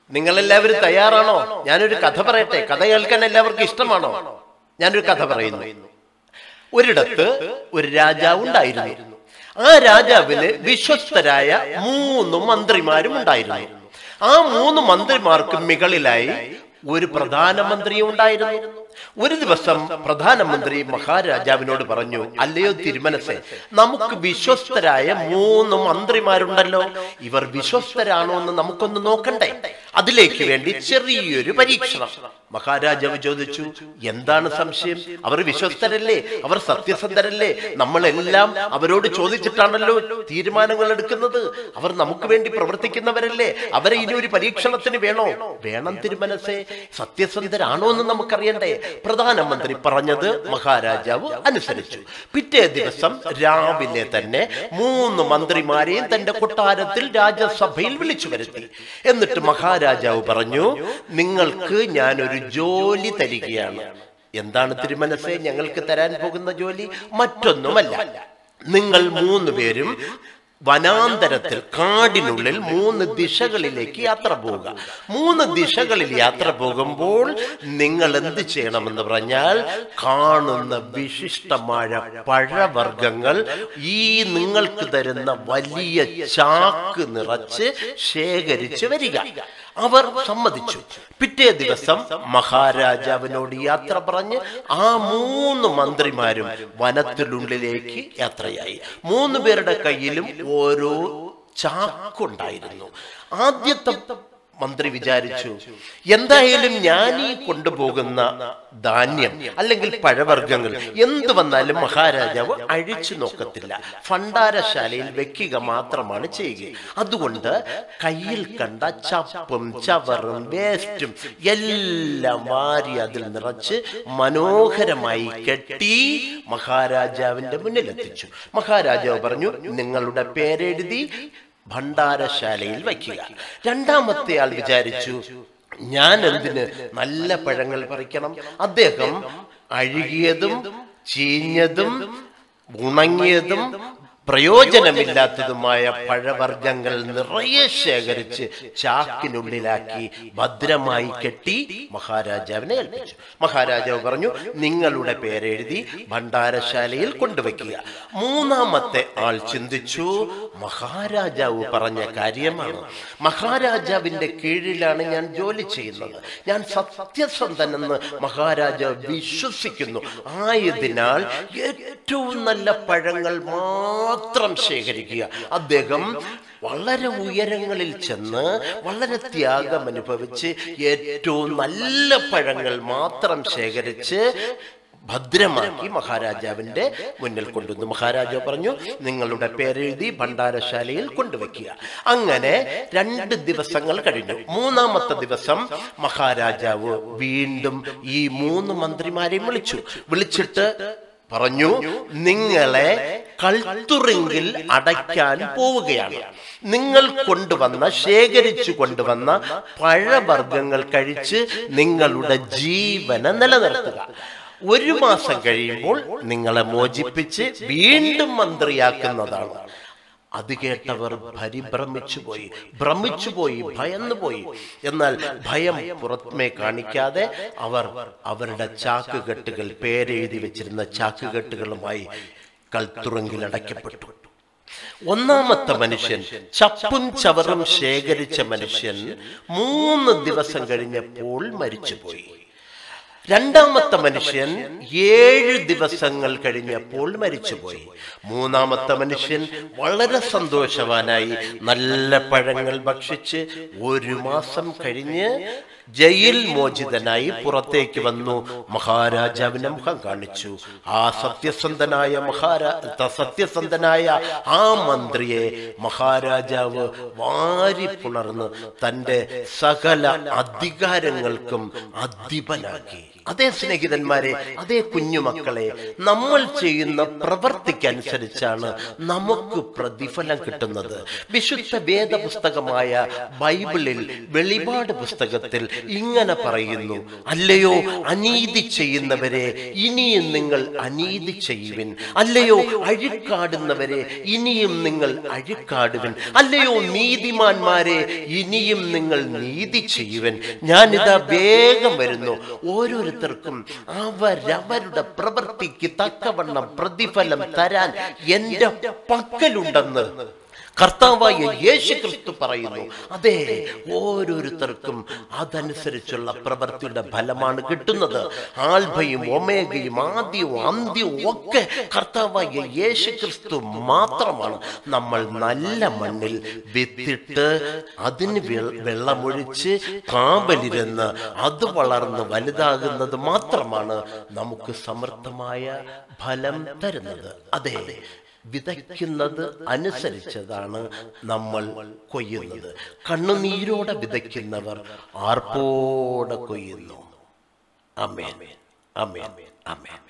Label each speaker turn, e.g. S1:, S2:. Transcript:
S1: നിങ്ങളെല്ലാവരും തയ്യാറാണോ? ഞാനൊരു കഥ പറയട്ടെ. കഥ കേൾക്കാൻ എല്ലാവർക്കും ഇഷ്ടമാണോ? ഞാനൊരു കഥ പറയുന്നു. ഒരിടത്ത് ഒരു രാജാവ് ഉണ്ടായിരുന്നു. ആ രാജാവിന് വിശ്വസ്തരായ 3 മന്ത്രിമാരും ഉണ്ടായിരുന്നു. ആ 3 മന്ത്രിമാർക്ക് മുകളിലായി ഒരു പ്രധാനമന്ത്രിയും ഉണ്ടായിരുന്നു. ഒരു ദിവസം പ്രധാനമന്ത്രി മഹാരാജാവിനോട് പറഞ്ഞു, അല്ലയോ തിരുമനസേ, നമുക്ക് വിശ്വസ്തരായ 3 മന്ത്രിമാരുണ്ടല്ലോ, ഇവർ വിശ്വസ്തരാണോ എന്ന് നമുക്കൊന്ന് നോക്കണ്ടേ? അതിലേക്ക് വേണ്ടി ചെറിയൊരു പരീക്ഷണം. മഹാരാജാവ് ചോദിച്ചു, എന്താണ് സംശയം? അവർ വിശ്വസ്തരല്ലേ? അവർ സത്യസന്ധരല്ലേ? നമ്മളെല്ലാം അവരോട് ചോദിച്ചിട്ടാണല്ലോ തീരുമാനങ്ങൾ എടുക്കുന്നത്. അവർ നമുക്ക് വേണ്ടി പ്രവർത്തിക്കുന്നവരല്ലേ? അവരെ ഇനി ഒരു പരീക്ഷണത്തിന് വേണോ? വേണം തിരുമനസേ. സത്യസന്ധരാണോ എന്ന് നമുക്കറിയണ്ടേ? പ്രധാനമന്ത്രി പറഞ്ഞത് മഹാരാജാവ് അനുസരിച്ചു. പിറ്റേ ദിവസം രാവിലെ തന്നെ 3 മന്ത്രിമാരെയും തന്റെ കൊട്ടാരത്തിൽ രാജസഭയിൽ വിളിച്ചു വരുത്തി. എന്നിട്ട് മഹാരാജാവ് പറഞ്ഞു, നിങ്ങൾക്ക് ഞാനൊരു ജോലി തരികയാണ്. എന്താണ് തിരുമനസേ ഞങ്ങൾക്ക് തരാൻ പോകുന്ന ജോലി? മറ്റൊന്നുമല്ല, നിങ്ങൾ 3 പേരും വനാന്തരത്തിൽ, കാടിനുള്ളിൽ 3 ദിശകളിലേക്ക് യാത്ര പോവുക. 3 ദിശകളിൽ യാത്ര പോകുമ്പോൾ നിങ്ങൾ എന്ത് ചെയ്യണമെന്ന് പറഞ്ഞാൽ, കാണുന്ന വിശിഷ്ടമായ പഴവർഗ്ഗങ്ങൾ ഈ നിങ്ങൾക്ക് തരുന്ന വലിയ ചാക്ക് നിറച്ച് ശേഖരിച്ച് വരിക. അവർ സമ്മതിച്ചു. പിറ്റേ ദിവസം മഹാരാജാവിനോട് യാത്ര പറഞ്ഞ് ആ 3 മന്ത്രിമാരും വനത്തിനുള്ളിലേക്ക് യാത്രയായി. 3 പേരുടെ കയ്യിലും ഓരോ ചാക്കുണ്ടായിരുന്നു. ആദ്യത്തെ മന്ത്രി വിചാരിച്ചു, എന്തായാലും ഞാൻ ഈ കൊണ്ടുപോകുന്ന ധാന്യം അല്ലെങ്കിൽ പഴവർഗ്ഗങ്ങൾ എന്ത് വന്നാലും മഹാരാജാവ് അഴിച്ചു നോക്കത്തില്ല, ഭണ്ഡാരശാലയിൽ വെക്കുക മാത്രമാണ് ചെയ്യുക. അതുകൊണ്ട് കയ്യിൽ കണ്ട ചപ്പും ചവറും വേസ്റ്റും എല്ലാം വാരി അതിൽ നിറച്ച് മനോഹരമായി കെട്ടി മഹാരാജാവിന്റെ മുന്നിലെത്തിച്ചു. മഹാരാജാവ് പറഞ്ഞു, നിങ്ങളുടെ പേരെഴുതി ഭണ്ഡാരശാലയിൽ വയ്ക്കുക. രണ്ടാമത്തെ ആൾ വിചാരിച്ചു, ഞാൻ എന്തിന് നല്ല പഴങ്ങൾ പറിക്കണം? അദ്ദേഹം അഴുകിയതും ചീഞ്ഞതും ഉണങ്ങിയതും പ്രയോജനമില്ലാത്തതുമായ പഴവർഗ്ഗങ്ങൾ നിറയെ ശേഖരിച്ച് ചാക്കിനുള്ളിലാക്കി ഭദ്രമായി കെട്ടി മഹാരാജാവിനെ ഏൽപ്പിച്ചു. മഹാരാജാവ് പറഞ്ഞു, നിങ്ങളുടെ പേരെഴുതി ഭണ്ഡാരശാലയിൽ കൊണ്ടുവയ്ക്കുക. മൂന്നാമത്തെ ആൾ ചിന്തിച്ചു, മഹാരാജാവ് പറഞ്ഞ കാര്യമാണ്, മഹാരാജാവിന്റെ കീഴിലാണ് ഞാൻ ജോലി ചെയ്യുന്നത്, ഞാൻ സത്യസന്ധനെന്ന് മഹാരാജാവ് വിശ്വസിക്കുന്നു, ആയതിനാൽ ഏറ്റവും നല്ല പഴങ്ങൾ മാത്രം ശേഖരിക്കുക. അദ്ദേഹം വളരെ ഉയരങ്ങളിൽ ചെന്ന് വളരെ ത്യാഗം അനുഭവിച്ച് ഏറ്റവും നല്ല പഴങ്ങൾ മാത്രം ശേഖരിച്ച് ഭദ്രമാക്കി മഹാരാജാവിന്റെ മുന്നിൽ കൊണ്ടുവന്നു. മഹാരാജാവ് പറഞ്ഞു, നിങ്ങളുടെ പേരെഴുതി ഭണ്ഡാരശാലയിൽ കൊണ്ടുവയ്ക്കുക. അങ്ങനെ 2 ദിവസങ്ങൾ കഴിഞ്ഞു. മൂന്നാമത്തെ ദിവസം മഹാരാജാവ് വീണ്ടും ഈ 3 മന്ത്രിമാരെയും വിളിച്ചിട്ട് പറഞ്ഞു, നിങ്ങളെ കൽത്തുറിങ്കിൽ അടയ്ക്കാൻ പോവുകയാണ്. നിങ്ങൾ ശേഖരിച്ചു കൊണ്ടുവന്ന പഴവർഗ്ഗങ്ങൾ കഴിച്ച് നിങ്ങളുടെ ജീവനെ നിലനിർത്തുക. 1 മാസം കഴിയുമ്പോൾ നിങ്ങളെ മോചിപ്പിച്ച് വീണ്ടും മന്ത്രിയാക്കുന്നതാണ്. അത് കേട്ടവർ ഭ്രമിച്ചുപോയി, ഭയന്നുപോയി. എന്നാൽ ഭയം പുറമേ കാണിക്കാതെ അവർ അവരുടെ ചാക്കുകെട്ടുകൾ, പേരെഴുതി വെച്ചിരുന്ന ചാക്കുകെട്ടുകളുമായി കൽത്തുറങ്കിൽ അടയ്ക്കപ്പെട്ടു. ഒന്നാമത്തെ മനുഷ്യൻ, ചപ്പും ചവറും ശേഖരിച്ച മനുഷ്യൻ 3 ദിവസം കഴിഞ്ഞപ്പോൾ മരിച്ചുപോയി. രണ്ടാമത്തെ മനുഷ്യൻ 7 ദിവസങ്ങൾ കഴിഞ്ഞപ്പോൾ മരിച്ചുപോയി. മൂന്നാമത്തെ മനുഷ്യൻ വളരെ സന്തോഷവാനായി നല്ല പഴങ്ങൾ ഭക്ഷിച്ച് 1 മാസം കഴിഞ്ഞ് ജയിൽ മോചിതനായി പുറത്തേക്ക് വന്നു. മഹാരാജാവിനെ മുഖം കാണിച്ചു. ആ സത്യസന്ധനായ ആ മന്ത്രിയെ മഹാരാജാവ് വാരി പുണർന്ന് തന്റെ സകല അധികാരങ്ങൾക്കും അധിപനാക്കി. അതേ സ്നേഹിതന്മാരെ, അതേ കുഞ്ഞുമക്കളെ, നമ്മൾ ചെയ്യുന്ന പ്രവൃത്തിക്കനുസരിച്ചാണ് നമുക്ക് പ്രതിഫലം കിട്ടുന്നത്. വിശുദ്ധ വേദപുസ്തകമായ ബൈബിളിൽ വെളിപാട് പുസ്തകത്തിൽ ഇങ്ങനെ പറയുന്നു, അല്ലയോ അനീതി ചെയ്യുന്നവരെ, ഇനിയും നിങ്ങൾ അനീതി ചെയ്യുവിൻ. അല്ലയോ അഴുക്കാടുന്നവരെ, ഇനിയും നിങ്ങൾ അഴുക്കാടുവിൻ. അല്ലയോ നീതിമാന്മാരെ, ഇനിയും നിങ്ങൾ നീതി ചെയ്യുവിൻ. ഞാനിതാ വേഗം വരുന്നു. ഓരോരുത്തർക്കും അവരവരുടെ പ്രവൃത്തിക്ക് തക്കവണ്ണം പ്രതിഫലം തരാൻ എന്റെ പക്കലുണ്ടെന്ന് കർത്താവായ യേശുക്രിസ്തു പറയുന്നു. അതെ, ഓരോരുത്തർക്കും അതനുസരിച്ചുള്ള പ്രവൃത്തിയുടെ ഫലമാണ് കിട്ടുന്നത്. ആൽഫയും ഒമേഗയും ആദ്യവും അന്ത്യവും ഒക്കെ കർത്താവായ യേശുക്രിസ്തു മാത്രമാണ്. നമ്മൾ നല്ല മണ്ണിൽ വിത്തിട്ട് അതിന് വെള്ളമൊഴിച്ച് കാവലിരുന്ന് അത് വളർന്ന് വലുതാകുന്നത് മാത്രമാണ് നമുക്ക് സമൃദ്ധമായ ഫലം തരുന്നത്. അതെ, വിതയ്ക്കുന്നത് അനുസരിച്ചതാണ് നമ്മൾ കൊയ്യുന്നത്. കണ്ണുനീരോടെ വിതയ്ക്കുന്നവർ ആർപ്പോടെ കൊയ്യുന്നു. ആമേൻ, ആമേൻ, ആമേൻ.